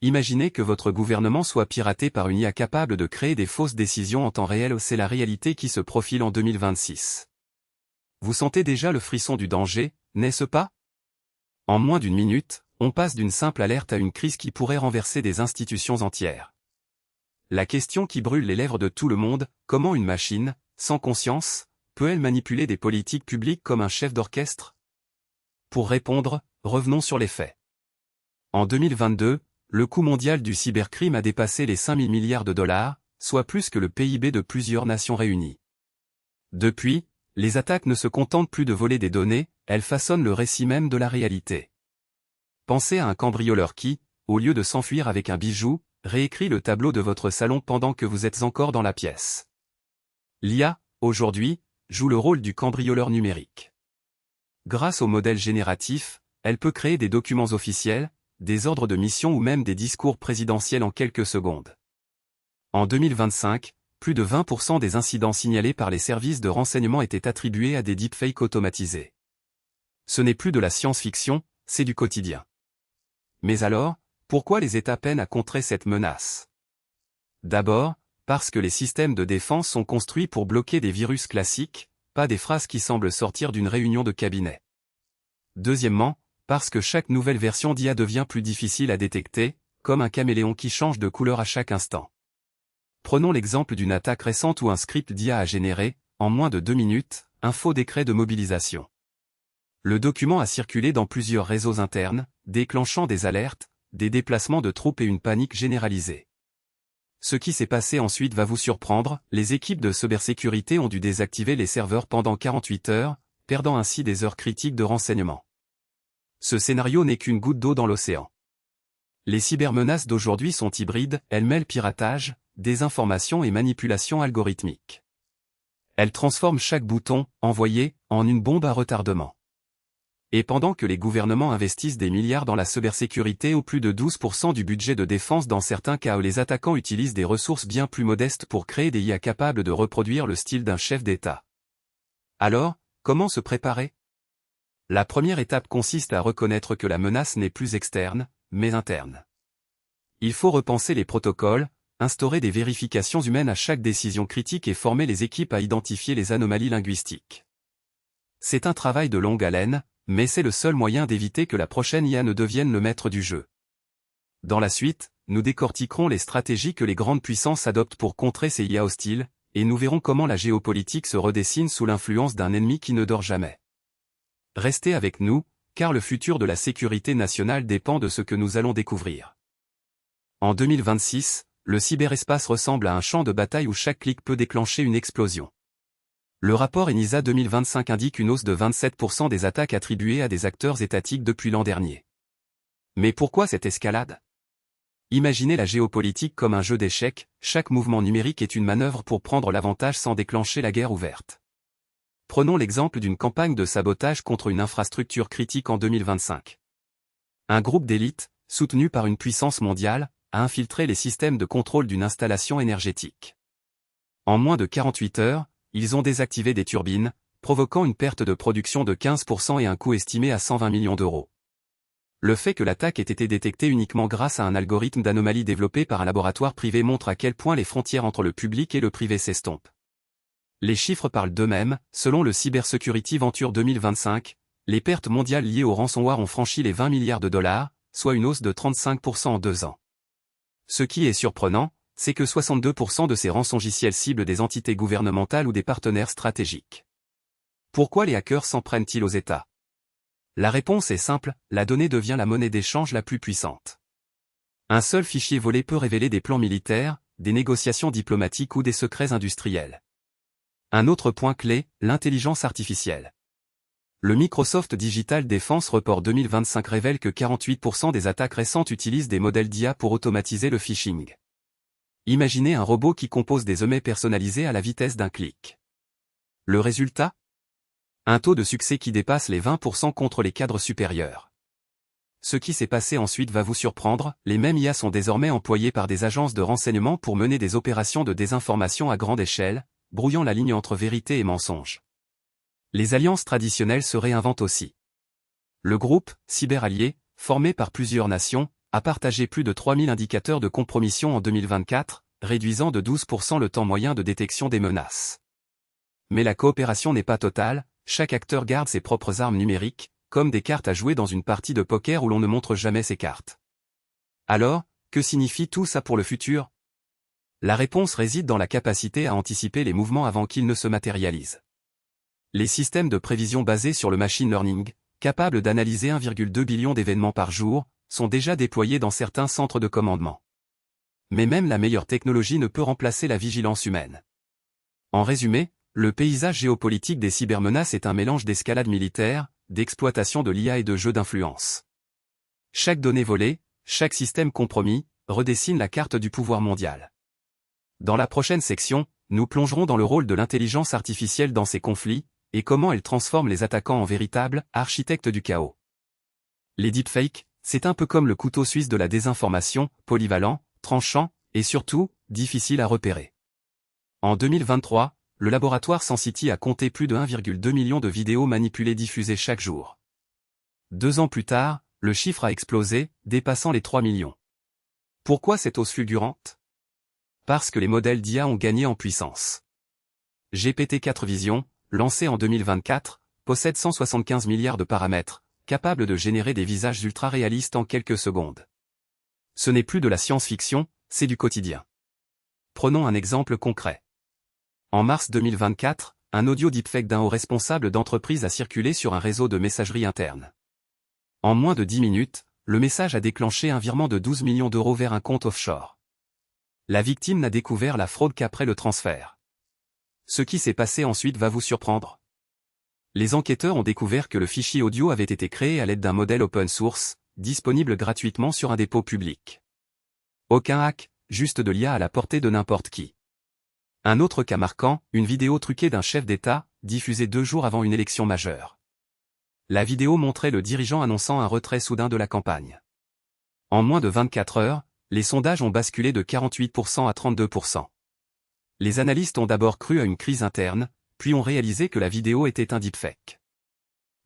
Imaginez que votre gouvernement soit piraté par une IA capable de créer des fausses décisions en temps réel. C'est la réalité qui se profile en 2026. Vous sentez déjà le frisson du danger, n'est-ce pas? En moins d'une minute, on passe d'une simple alerte à une crise qui pourrait renverser des institutions entières. La question qui brûle les lèvres de tout le monde, comment une machine, sans conscience, peut-elle manipuler des politiques publiques comme un chef d'orchestre? Pour répondre, revenons sur les faits. En 2022, le coût mondial du cybercrime a dépassé les 5 000 milliards de dollars, soit plus que le PIB de plusieurs nations réunies. Depuis, les attaques ne se contentent plus de voler des données, elles façonnent le récit même de la réalité. Pensez à un cambrioleur qui, au lieu de s'enfuir avec un bijou, réécrit le tableau de votre salon pendant que vous êtes encore dans la pièce. L'IA, aujourd'hui, joue le rôle du cambrioleur numérique. Grâce au modèle génératif, elle peut créer des documents officiels, des ordres de mission ou même des discours présidentiels en quelques secondes. En 2025, plus de 20% des incidents signalés par les services de renseignement étaient attribués à des deepfakes automatisés. Ce n'est plus de la science-fiction, c'est du quotidien. Mais alors, pourquoi les États peinent à contrer cette menace? D'abord, parce que les systèmes de défense sont construits pour bloquer des virus classiques, pas des phrases qui semblent sortir d'une réunion de cabinet. Deuxièmement, parce que chaque nouvelle version d'IA devient plus difficile à détecter, comme un caméléon qui change de couleur à chaque instant. Prenons l'exemple d'une attaque récente où un script d'IA a généré, en moins de 2 minutes, un faux décret de mobilisation. Le document a circulé dans plusieurs réseaux internes, déclenchant des alertes, des déplacements de troupes et une panique généralisée. Ce qui s'est passé ensuite va vous surprendre, les équipes de cybersécurité ont dû désactiver les serveurs pendant 48 heures, perdant ainsi des heures critiques de renseignement. Ce scénario n'est qu'une goutte d'eau dans l'océan. Les cybermenaces d'aujourd'hui sont hybrides, elles mêlent piratage, désinformation et manipulation algorithmique. Elles transforment chaque bouton, envoyé, en une bombe à retardement. Et pendant que les gouvernements investissent des milliards dans la cybersécurité ou plus de 12% du budget de défense dans certains cas où les attaquants utilisent des ressources bien plus modestes pour créer des IA capables de reproduire le style d'un chef d'État. Alors, comment se préparer? La première étape consiste à reconnaître que la menace n'est plus externe, mais interne. Il faut repenser les protocoles, instaurer des vérifications humaines à chaque décision critique et former les équipes à identifier les anomalies linguistiques. C'est un travail de longue haleine, mais c'est le seul moyen d'éviter que la prochaine IA ne devienne le maître du jeu. Dans la suite, nous décortiquerons les stratégies que les grandes puissances adoptent pour contrer ces IA hostiles, et nous verrons comment la géopolitique se redessine sous l'influence d'un ennemi qui ne dort jamais. Restez avec nous, car le futur de la sécurité nationale dépend de ce que nous allons découvrir. En 2026, le cyberespace ressemble à un champ de bataille où chaque clic peut déclencher une explosion. Le rapport ENISA 2025 indique une hausse de 27% des attaques attribuées à des acteurs étatiques depuis l'an dernier. Mais pourquoi cette escalade? Imaginez la géopolitique comme un jeu d'échecs, chaque mouvement numérique est une manœuvre pour prendre l'avantage sans déclencher la guerre ouverte. Prenons l'exemple d'une campagne de sabotage contre une infrastructure critique en 2025. Un groupe d'élite, soutenu par une puissance mondiale, a infiltré les systèmes de contrôle d'une installation énergétique. En moins de 48 heures, ils ont désactivé des turbines, provoquant une perte de production de 15% et un coût estimé à 120 millions d'euros. Le fait que l'attaque ait été détectée uniquement grâce à un algorithme d'anomalie développé par un laboratoire privé montre à quel point les frontières entre le public et le privé s'estompent. Les chiffres parlent d'eux-mêmes, selon le Cybersecurity Venture 2025, les pertes mondiales liées au ransomware ont franchi les 20 milliards de dollars, soit une hausse de 35% en 2 ans. Ce qui est surprenant, c'est que 62% de ces rançongiciels ciblent des entités gouvernementales ou des partenaires stratégiques. Pourquoi les hackers s'en prennent-ils aux États? La réponse est simple, la donnée devient la monnaie d'échange la plus puissante. Un seul fichier volé peut révéler des plans militaires, des négociations diplomatiques ou des secrets industriels. Un autre point clé, l'intelligence artificielle. Le Microsoft Digital Defense Report 2025 révèle que 48% des attaques récentes utilisent des modèles d'IA pour automatiser le phishing. Imaginez un robot qui compose des emails personnalisés à la vitesse d'un clic. Le résultat? Un taux de succès qui dépasse les 20% contre les cadres supérieurs. Ce qui s'est passé ensuite va vous surprendre, les mêmes IA sont désormais employées par des agences de renseignement pour mener des opérations de désinformation à grande échelle, brouillant la ligne entre vérité et mensonge. Les alliances traditionnelles se réinventent aussi. Le groupe, Cyberalliés, formé par plusieurs nations, a partagé plus de 3000 indicateurs de compromission en 2024, réduisant de 12% le temps moyen de détection des menaces. Mais la coopération n'est pas totale, chaque acteur garde ses propres armes numériques, comme des cartes à jouer dans une partie de poker où l'on ne montre jamais ses cartes. Alors, que signifie tout ça pour le futur? La réponse réside dans la capacité à anticiper les mouvements avant qu'ils ne se matérialisent. Les systèmes de prévision basés sur le machine learning, capables d'analyser 1,2 billion d'événements par jour, sont déjà déployés dans certains centres de commandement. Mais même la meilleure technologie ne peut remplacer la vigilance humaine. En résumé, le paysage géopolitique des cybermenaces est un mélange d'escalade militaire, d'exploitation de l'IA et de jeux d'influence. Chaque donnée volée, chaque système compromis, redessine la carte du pouvoir mondial. Dans la prochaine section, nous plongerons dans le rôle de l'intelligence artificielle dans ces conflits, et comment elle transforme les attaquants en véritables architectes du chaos. Les deepfakes, c'est un peu comme le couteau suisse de la désinformation, polyvalent, tranchant, et surtout, difficile à repérer. En 2023, le laboratoire Sensity a compté plus de 1,2 million de vidéos manipulées diffusées chaque jour. 2 ans plus tard, le chiffre a explosé, dépassant les 3 millions. Pourquoi cette hausse fulgurante? Parce que les modèles d'IA ont gagné en puissance. GPT-4 Vision, lancé en 2024, possède 175 milliards de paramètres, capables de générer des visages ultra-réalistes en quelques secondes. Ce n'est plus de la science-fiction, c'est du quotidien. Prenons un exemple concret. En mars 2024, un audio deepfake d'un haut responsable d'entreprise a circulé sur un réseau de messagerie interne. En moins de 10 minutes, le message a déclenché un virement de 12 millions d'euros vers un compte offshore. La victime n'a découvert la fraude qu'après le transfert. Ce qui s'est passé ensuite va vous surprendre. Les enquêteurs ont découvert que le fichier audio avait été créé à l'aide d'un modèle open source, disponible gratuitement sur un dépôt public. Aucun hack, juste de l'IA à la portée de n'importe qui. Un autre cas marquant, une vidéo truquée d'un chef d'État, diffusée 2 jours avant une élection majeure. La vidéo montrait le dirigeant annonçant un retrait soudain de la campagne. En moins de 24 heures, les sondages ont basculé de 48% à 32%. Les analystes ont d'abord cru à une crise interne, puis ont réalisé que la vidéo était un deepfake.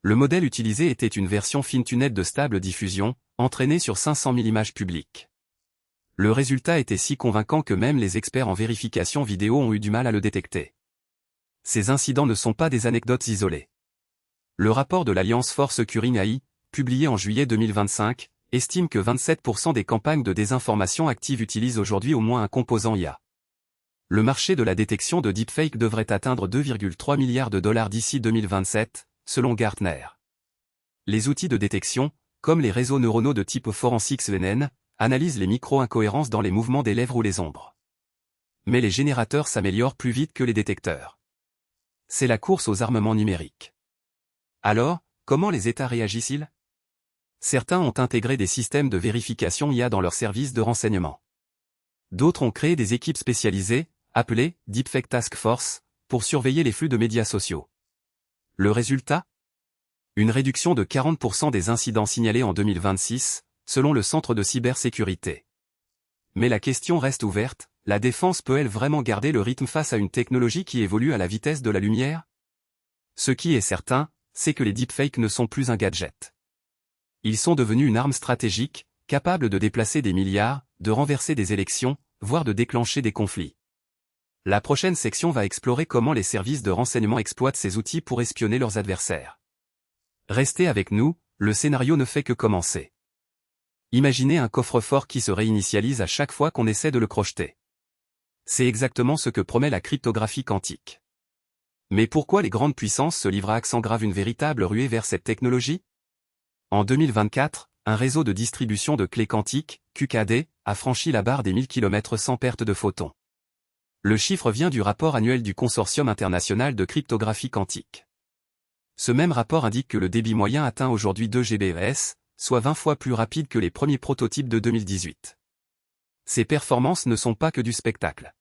Le modèle utilisé était une version fine-tuned de stable diffusion, entraînée sur 500 000 images publiques. Le résultat était si convaincant que même les experts en vérification vidéo ont eu du mal à le détecter. Ces incidents ne sont pas des anecdotes isolées. Le rapport de l'Alliance for Securing AI, publié en juillet 2025, estime que 27% des campagnes de désinformation actives utilisent aujourd'hui au moins un composant IA. Le marché de la détection de deepfake devrait atteindre 2,3 milliards de dollars d'ici 2027, selon Gartner. Les outils de détection, comme les réseaux neuronaux de type Forensics CNN, analysent les micro-incohérences dans les mouvements des lèvres ou les ombres. Mais les générateurs s'améliorent plus vite que les détecteurs. C'est la course aux armements numériques. Alors, comment les États réagissent-ils? Certains ont intégré des systèmes de vérification IA dans leurs services de renseignement. D'autres ont créé des équipes spécialisées, appelées « Deepfake Task Force », pour surveiller les flux de médias sociaux. Le résultat? Une réduction de 40% des incidents signalés en 2026, selon le Centre de cybersécurité. Mais la question reste ouverte, la défense peut-elle vraiment garder le rythme face à une technologie qui évolue à la vitesse de la lumière? Ce qui est certain, c'est que les deepfakes ne sont plus un gadget. Ils sont devenus une arme stratégique, capable de déplacer des milliards, de renverser des élections, voire de déclencher des conflits. La prochaine section va explorer comment les services de renseignement exploitent ces outils pour espionner leurs adversaires. Restez avec nous, le scénario ne fait que commencer. Imaginez un coffre-fort qui se réinitialise à chaque fois qu'on essaie de le crocheter. C'est exactement ce que promet la cryptographie quantique. Mais pourquoi les grandes puissances se livrent à accent grave une véritable ruée vers cette technologie? En 2024, un réseau de distribution de clés quantiques, QKD, a franchi la barre des 1000 km sans perte de photons. Le chiffre vient du rapport annuel du Consortium international de cryptographie quantique. Ce même rapport indique que le débit moyen atteint aujourd'hui 2 Gbps, soit 20 fois plus rapide que les premiers prototypes de 2018. Ces performances ne sont pas que du spectacle.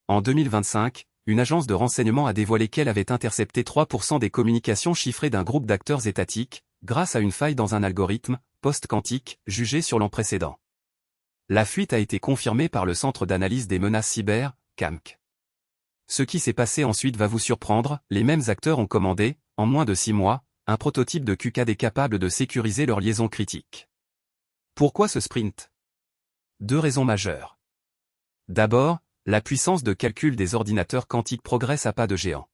En 2025, une agence de renseignement a dévoilé qu'elle avait intercepté 3% des communications chiffrées d'un groupe d'acteurs étatiques, grâce à une faille dans un algorithme, post-quantique, jugé sur l'an précédent. La fuite a été confirmée par le Centre d'analyse des menaces cyber, CAMC. Ce qui s'est passé ensuite va vous surprendre, les mêmes acteurs ont commandé, en moins de 6 mois, un prototype de QKD capable de sécuriser leur liaison critique. Pourquoi ce sprint? Deux raisons majeures. D'abord, la puissance de calcul des ordinateurs quantiques progresse à pas de géant.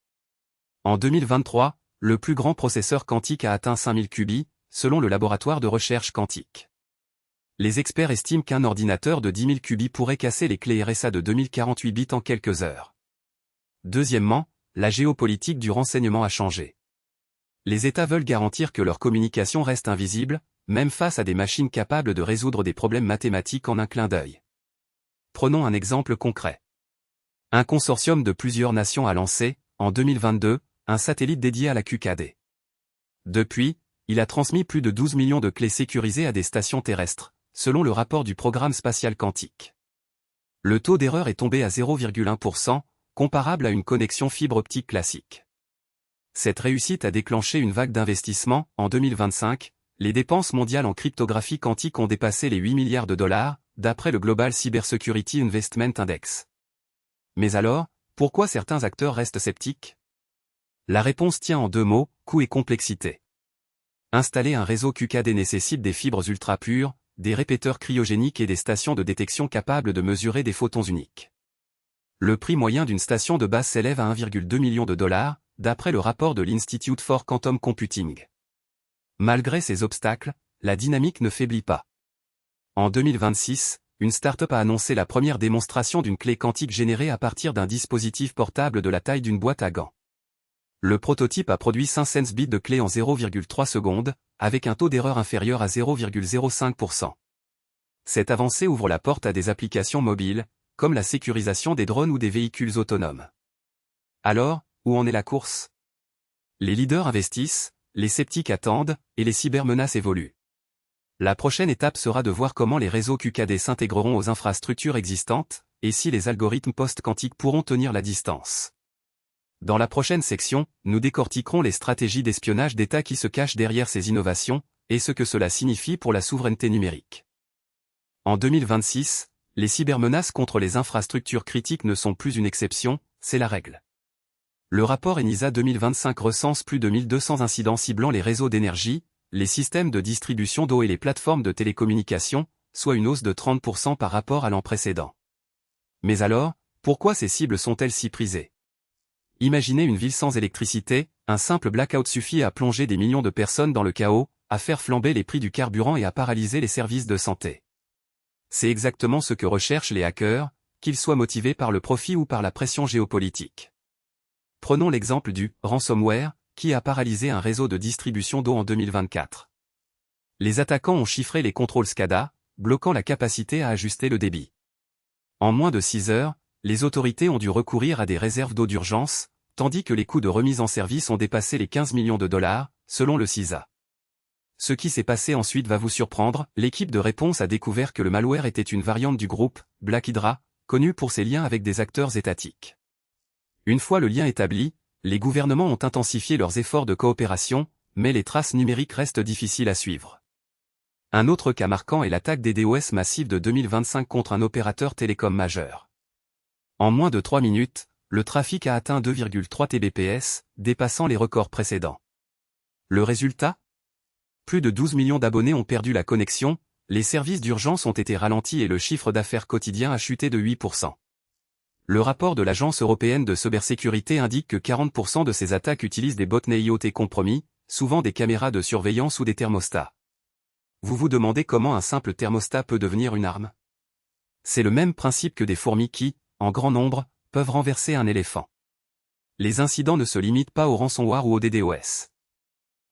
En 2023, le plus grand processeur quantique a atteint 5000 qubits, selon le laboratoire de recherche quantique. Les experts estiment qu'un ordinateur de 10 000 qubits pourrait casser les clés RSA de 2048 bits en quelques heures. Deuxièmement, la géopolitique du renseignement a changé. Les États veulent garantir que leur communication reste invisible, même face à des machines capables de résoudre des problèmes mathématiques en un clin d'œil. Prenons un exemple concret. Un consortium de plusieurs nations a lancé, en 2022, un satellite dédié à la QKD. Depuis, il a transmis plus de 12 millions de clés sécurisées à des stations terrestres, selon le rapport du programme spatial quantique. Le taux d'erreur est tombé à 0,1%, comparable à une connexion fibre optique classique. Cette réussite a déclenché une vague d'investissement. En 2025, les dépenses mondiales en cryptographie quantique ont dépassé les 8 milliards de dollars, d'après le Global Cybersecurity Investment Index. Mais alors, pourquoi certains acteurs restent sceptiques? La réponse tient en deux mots, coût et complexité. Installer un réseau QKD nécessite des fibres ultra pures, des répéteurs cryogéniques et des stations de détection capables de mesurer des photons uniques. Le prix moyen d'une station de base s'élève à 1,2 million de dollars, d'après le rapport de l'Institute for Quantum Computing. Malgré ces obstacles, la dynamique ne faiblit pas. En 2026, une start-up a annoncé la première démonstration d'une clé quantique générée à partir d'un dispositif portable de la taille d'une boîte à gants. Le prototype a produit 500 bits de clé en 0,3 secondes, avec un taux d'erreur inférieur à 0,05%. Cette avancée ouvre la porte à des applications mobiles, comme la sécurisation des drones ou des véhicules autonomes. Alors, où en est la course? Les leaders investissent, les sceptiques attendent, et les cybermenaces évoluent. La prochaine étape sera de voir comment les réseaux QKD s'intégreront aux infrastructures existantes, et si les algorithmes post-quantiques pourront tenir la distance. Dans la prochaine section, nous décortiquerons les stratégies d'espionnage d'État qui se cachent derrière ces innovations, et ce que cela signifie pour la souveraineté numérique. En 2026, les cybermenaces contre les infrastructures critiques ne sont plus une exception, c'est la règle. Le rapport ENISA 2025 recense plus de 1200 incidents ciblant les réseaux d'énergie, les systèmes de distribution d'eau et les plateformes de télécommunication, soit une hausse de 30% par rapport à l'an précédent. Mais alors, pourquoi ces cibles sont-elles si prisées? Imaginez une ville sans électricité, un simple blackout suffit à plonger des millions de personnes dans le chaos, à faire flamber les prix du carburant et à paralyser les services de santé. C'est exactement ce que recherchent les hackers, qu'ils soient motivés par le profit ou par la pression géopolitique. Prenons l'exemple du ransomware, qui a paralysé un réseau de distribution d'eau en 2024. Les attaquants ont chiffré les contrôles SCADA, bloquant la capacité à ajuster le débit. En moins de 6 heures, les autorités ont dû recourir à des réserves d'eau d'urgence, tandis que les coûts de remise en service ont dépassé les 15 millions de dollars, selon le CISA. Ce qui s'est passé ensuite va vous surprendre, l'équipe de réponse a découvert que le malware était une variante du groupe Black Hydra, connu pour ses liens avec des acteurs étatiques. Une fois le lien établi, les gouvernements ont intensifié leurs efforts de coopération, mais les traces numériques restent difficiles à suivre. Un autre cas marquant est l'attaque des DOS massive de 2025 contre un opérateur télécom majeur. En moins de 3 minutes, le trafic a atteint 2,3 Tbps, dépassant les records précédents. Le résultat? Plus de 12 millions d'abonnés ont perdu la connexion, les services d'urgence ont été ralentis et le chiffre d'affaires quotidien a chuté de 8%. Le rapport de l'Agence européenne de cybersécurité indique que 40% de ces attaques utilisent des botnets IoT compromis, souvent des caméras de surveillance ou des thermostats. Vous vous demandez comment un simple thermostat peut devenir une arme? C'est le même principe que des fourmis qui, en grand nombre, peuvent renverser un éléphant. Les incidents ne se limitent pas au ransomware ou au DDoS.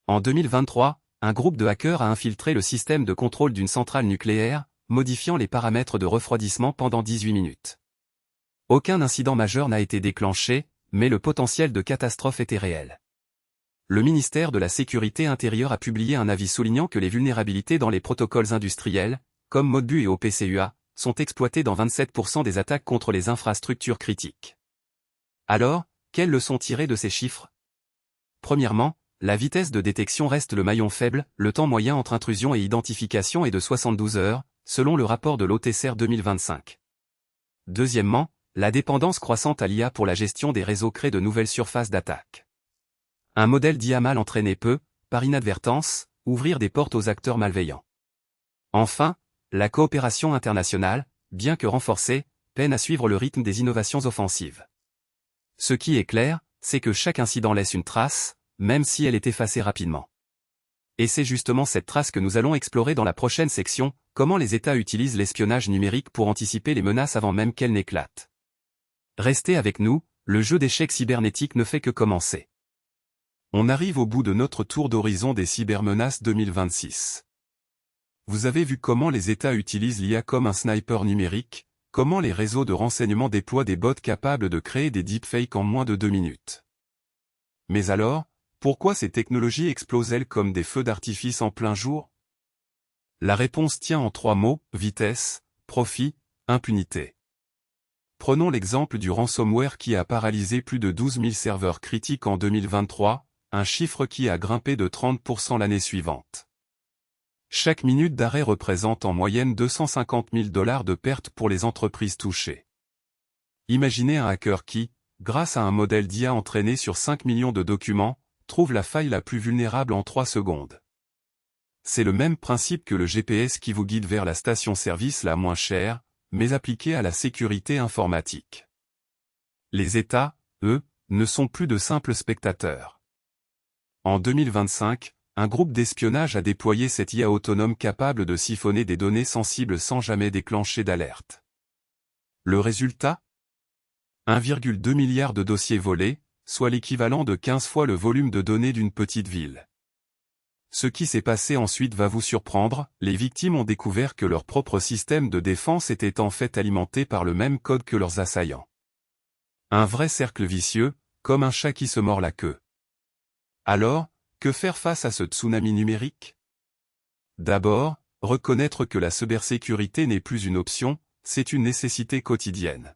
En 2023, un groupe de hackers a infiltré le système de contrôle d'une centrale nucléaire, modifiant les paramètres de refroidissement pendant 18 minutes. Aucun incident majeur n'a été déclenché, mais le potentiel de catastrophe était réel. Le ministère de la Sécurité intérieure a publié un avis soulignant que les vulnérabilités dans les protocoles industriels, comme Modbus et OPCUA, sont exploitées dans 27% des attaques contre les infrastructures critiques. Alors, quelles leçons tirer de ces chiffres? Premièrement, la vitesse de détection reste le maillon faible, le temps moyen entre intrusion et identification est de 72 heures, selon le rapport de l'OTCR 2025. Deuxièmement, la dépendance croissante à l'IA pour la gestion des réseaux crée de nouvelles surfaces d'attaque. Un modèle d'IA mal entraîné peut, par inadvertance, ouvrir des portes aux acteurs malveillants. Enfin, la coopération internationale, bien que renforcée, peine à suivre le rythme des innovations offensives. Ce qui est clair, c'est que chaque incident laisse une trace, même si elle est effacée rapidement. Et c'est justement cette trace que nous allons explorer dans la prochaine section, comment les États utilisent l'espionnage numérique pour anticiper les menaces avant même qu'elles n'éclatent. Restez avec nous, le jeu d'échecs cybernétique ne fait que commencer. On arrive au bout de notre tour d'horizon des cybermenaces 2026. Vous avez vu comment les États utilisent l'IA comme un sniper numérique, comment les réseaux de renseignement déploient des bots capables de créer des deepfakes en moins de 2 minutes. Mais alors, pourquoi ces technologies explosent-elles comme des feux d'artifice en plein jour? La réponse tient en 3 mots, vitesse, profit, impunité. Prenons l'exemple du ransomware qui a paralysé plus de 12 000 serveurs critiques en 2023, un chiffre qui a grimpé de 30% l'année suivante. Chaque minute d'arrêt représente en moyenne 250 000 $ de pertes pour les entreprises touchées. Imaginez un hacker qui, grâce à un modèle d'IA entraîné sur 5 millions de documents, trouve la faille la plus vulnérable en 3 secondes. C'est le même principe que le GPS qui vous guide vers la station-service la moins chère, mais appliqué à la sécurité informatique. Les États, eux, ne sont plus de simples spectateurs. En 2025, un groupe d'espionnage a déployé cette IA autonome capable de siphonner des données sensibles sans jamais déclencher d'alerte. Le résultat ? 1,2 milliard de dossiers volés, soit l'équivalent de 15 fois le volume de données d'une petite ville. Ce qui s'est passé ensuite va vous surprendre, les victimes ont découvert que leur propre système de défense était en fait alimenté par le même code que leurs assaillants. Un vrai cercle vicieux, comme un chat qui se mord la queue. Alors, que faire face à ce tsunami numérique? D'abord, reconnaître que la cybersécurité n'est plus une option, c'est une nécessité quotidienne.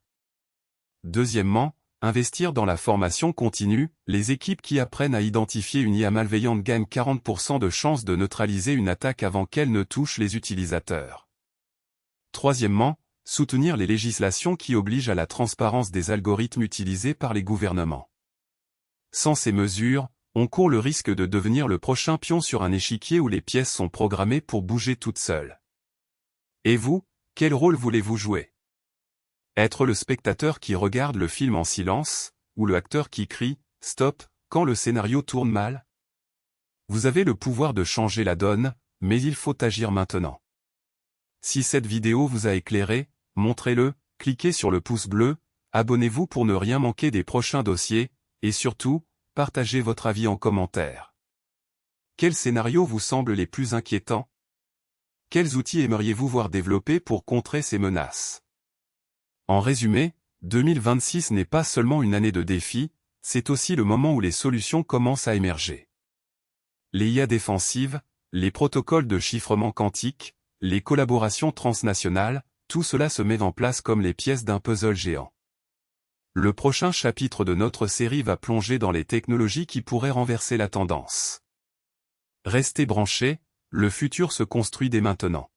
Deuxièmement, investir dans la formation continue, les équipes qui apprennent à identifier une IA malveillante gagnent 40% de chances de neutraliser une attaque avant qu'elle ne touche les utilisateurs. Troisièmement, soutenir les législations qui obligent à la transparence des algorithmes utilisés par les gouvernements. Sans ces mesures, on court le risque de devenir le prochain pion sur un échiquier où les pièces sont programmées pour bouger toutes seules. Et vous, quel rôle voulez-vous jouer? Être le spectateur qui regarde le film en silence, ou le acteur qui crie « Stop » quand le scénario tourne mal? Vous avez le pouvoir de changer la donne, mais il faut agir maintenant. Si cette vidéo vous a éclairé, montrez-le, cliquez sur le pouce bleu, abonnez-vous pour ne rien manquer des prochains dossiers, et surtout, partagez votre avis en commentaire. Quels scénarios vous semblent les plus inquiétants? Quels outils aimeriez-vous voir développés pour contrer ces menaces? En résumé, 2026 n'est pas seulement une année de défis, c'est aussi le moment où les solutions commencent à émerger. Les IA défensives, les protocoles de chiffrement quantique, les collaborations transnationales, tout cela se met en place comme les pièces d'un puzzle géant. Le prochain chapitre de notre série va plonger dans les technologies qui pourraient renverser la tendance. Restez branchés, le futur se construit dès maintenant.